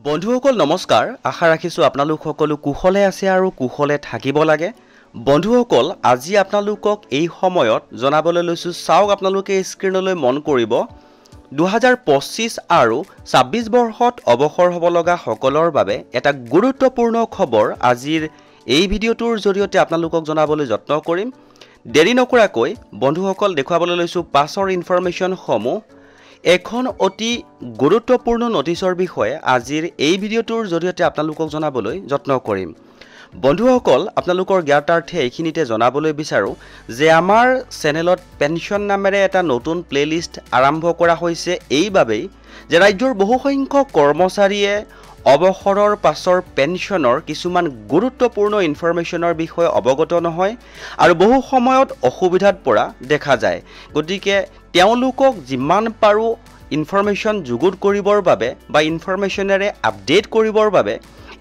বন্ধুসকল নমস্কাৰ আশা ৰাখিছো আপোনালোক সকলো কুশলে আছে আৰু কুশলে থাকিব লাগে বন্ধুসকল আজি আপোনালোকক এই সময়ত জনাবলৈ লৈছো চাওক আপোনালোকে স্ক্ৰিনলৈ মন কৰিব 2025 আৰু 26 বৰ্ষত অৱসৰ হ'ব লগা সকলৰ বাবে এটা গুৰুত্বপূৰ্ণ খবৰ আজিৰ এই ভিডিঅ'টোৰ জৰিয়তে আপোনালোকক জনাবলৈ যত্ন কৰিম দেৰি নকৰাকৈ বন্ধুসকল দেখুৱাবলৈ লৈছো পাছৰ ইনফৰমেশন সমূহ এখন অতি গুৰুত্বপূৰ্ণ নটিছৰ বিষয়ে আজিৰ এই ভিডিঅ'টোৰ জৰিয়তে আপোনালোকক জনাবলৈ যত্ন কৰিম বন্ধুসকল আপোনালোকৰ জ্ঞাতাৰ্থে এইখিনিতে জনাবলৈ বিচাৰো যে আমাৰ চেনেলত পেনশন নামেৰে এটা নতুন প্লেলিষ্ট আৰম্ভ কৰা হৈছে এইবাবেই যে ৰাজ্যৰ বহু সংখ্যক কৰ্মচাৰীয়ে অৱসৰৰ পাছৰ পেনশনৰ কিছুমান গুৰুত্বপূৰ্ণ ইনফৰমেশনৰ বিষয়ে অৱগত নহয় আৰু বহু সময়ত অসুবিধাত পৰা দেখা যায় গতিকে তেওঁলোকক যিমান পাৰো ইনফৰমেশন যুগুত কৰিবৰ বাবে বা ইনফৰমেশনেৰে আপডেট কৰিবৰ বাবে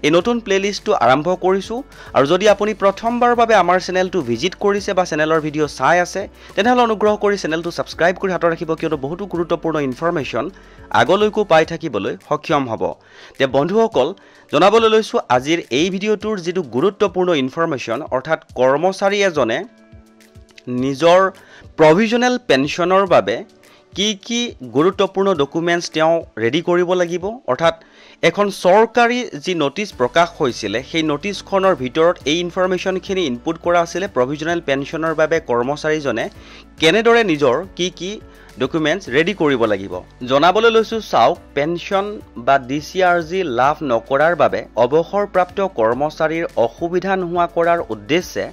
এই নতুন প্লেলিষ্টটো আৰম্ভ কৰিছো আৰু যদি আপুনি প্ৰথমবাৰৰ বাবে আমাৰ চেনেলটো ভিজিট কৰিছে বা চেনেলৰ ভিডিঅ' চাই আছে তেনেহলে অনুগ্ৰহ কৰি চেনেলটো সাবস্ক্ৰাইব কৰি হাতত ৰাখিব কিয়নো বহুতো গুৰুত্বপূৰ্ণ ইনফৰমেশন আগলৈকো পাই থাকিবলৈ সক্ষম হ'ব তে বন্ধুসকল জনাবলৈ লৈছো আজিৰ এই ভিডিঅ'টোৰ যেটো গুৰুত্বপূৰ্ণ ইনফৰমেশন অৰ্থাৎ কৰ্মচাৰী এজনে নিজৰ প্ৰভিজনেল পেনশনৰ বাবে কি গুৰুত্বপূৰ্ণ ডকুমেন্টস তেওঁ ৰেডি কৰিব লাগিব অৰ্থাৎ এখন সৰকাৰী যি নোটিছ প্ৰকাশ হৈছিল সেই নোটিছখনৰ ভিতৰত এই ইনফৰমেশনখিনি ইনপুট কৰা আছিল প্ৰভিজনেল পেনশনৰ বাবে কৰ্মচাৰীজনে কেনেদৰে নিজৰ কি ডকুমেন্টস ৰেডি কৰিব লাগিব জনাবলৈ লৈছো চাওক পেনশন বা ডিসিআৰজি লাভ নকৰাৰ বাবে অৱসৰপ্ৰাপ্ত কৰ্মচাৰীৰ অসুবিধা নোহোৱা কৰাৰ উদ্দেশ্যে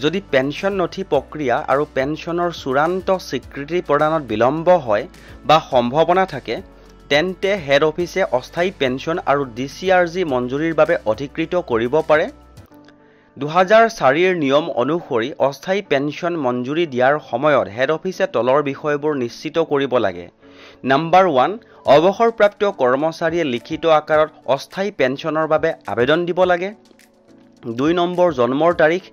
যদি পেনশন নথি প্ৰক্ৰিয়া আৰু পেনশনৰ চূড়ান্ত স্বীকৃতি প্ৰদানত বিলম্ব হয় বা সম্ভাৱনা থাকে তেন্তে হেড অফিসে অস্থায়ী পেনশন আৰু ডিসিআৰজি মঞ্জুৰিৰ বাবে অধিকৃত কৰিব পাৰে 2004 ৰ নিয়ম অনুসৰি অস্থায়ী পেনশন মঞ্জুৰি দিয়াৰ সময়ত হেড অফিসে তলৰ বিষয়বোৰ নিশ্চিত কৰিব লাগে নাম্বাৰ 1 অৱসৰপ্ৰাপ্ত কৰ্মচাৰীয়ে লিখিত আকাৰত অস্থায়ী পেনশনৰ বাবে আবেদন দিব লাগে 2 নম্বৰ জন্মৰ তাৰিখ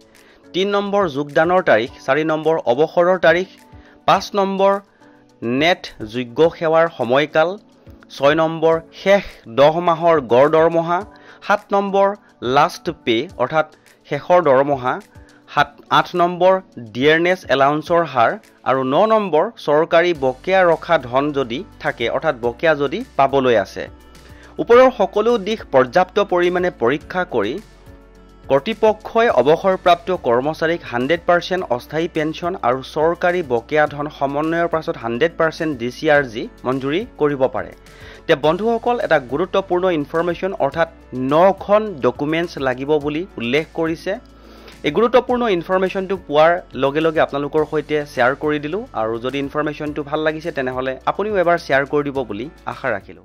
3 নম্বৰ যোগদানৰ তাৰিখ 4 নম্বৰ অৱসৰৰ তাৰিখ 5 নম্বৰ নেট যোগ্য সেৱাৰ সময়কাল 6 নম্বৰ শেষ 10 মাহৰ গড় দৰমহা 7 নম্বৰ লাষ্ট পে অৰ্থাৎ শেষৰ দৰমহা 8 নম্বৰ ডিয়াৰনেছ এলাউন্সৰ হাৰ আৰু 9 নম্বৰ সৰকাৰী বকেয়া ৰখা ধন যদি থাকে অৰ্থাৎ বকেয়া যদি পাবলৈ আছে ওপৰৰ সকলো দিশ পৰ্যাপ্ত পৰিমাণে পৰীক্ষা কৰি কৰ্তৃপক্ষই অৱসৰপ্ৰাপ্ত কৰ্মচাৰীক 100% অস্থায়ী পেনশন আৰু সৰকাৰী বকেয়া ধন সমন্বয়ৰ পাছত 100% ডিসিআৰজি মঞ্জুৰি কৰিব পাৰে তে বন্ধুসকল এটা গুৰুত্বপূৰ্ণ ইনফৰমেশন অৰ্থাৎ 9খন ডকুমেন্টস লাগিব বুলি উল্লেখ কৰিছে এই গুৰুত্বপূৰ্ণ ইনফৰমেশনটো পোৱাৰ লগে লগে আপোনালোকৰ সৈতে শেয়াৰ কৰি দিলো আৰু যদি ইনফৰমেশনটো ভাল লাগিছে তেনেহলে আপুনিও এবাৰ শেয়াৰ কৰি দিব বুলি আশা ৰাখিলো